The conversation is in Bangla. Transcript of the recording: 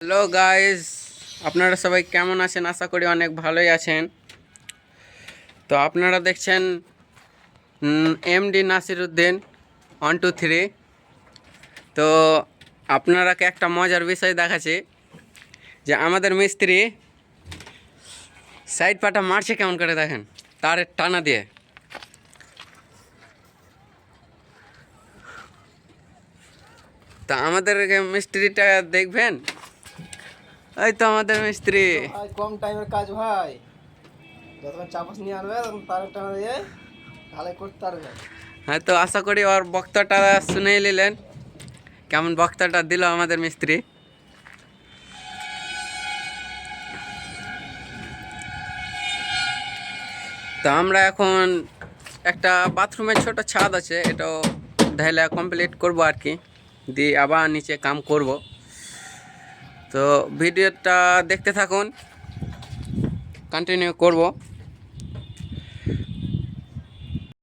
হ্যালো গাইস, আপনারা সবাই কেমন আছেন? আশা করি অনেক ভালোই আছেন। তো আপনারা দেখছেন এমডি নাসিরউদ্দিন 123। তো আপনারাকে একটা মজার বিষয় দেখাচ্ছি যে আমাদের মিস্ত্রি সাইড পাটা মারছে কেমন করে দেখেন, তারের টানা দিয়ে। তা আমাদের মিস্ত্রিটা দেখবেন, এই তো আমাদের মিস্ত্রি। ভাই কম টাইমের কাজ ভাই, যতক্ষণ চাপাস নিয়ে আনবে তখন তারের টানা দিয়ে ঢালাই করতে পারবে। হ্যাঁ, তো আশা করি ওর বক্তাটা শুনেই নিলেন, কেমন বক্তাটা দিল আমাদের মিস্ত্রি। তো আমরা এখন একটা বাথরুমের ছোট ছাদ আছে, এটাও ঢালা কমপ্লিট করব আর কি, দিয়ে আবার নিচে কাম করব। তো ভিডিওটা দেখতে থাকুন, কন্টিনিউ করব।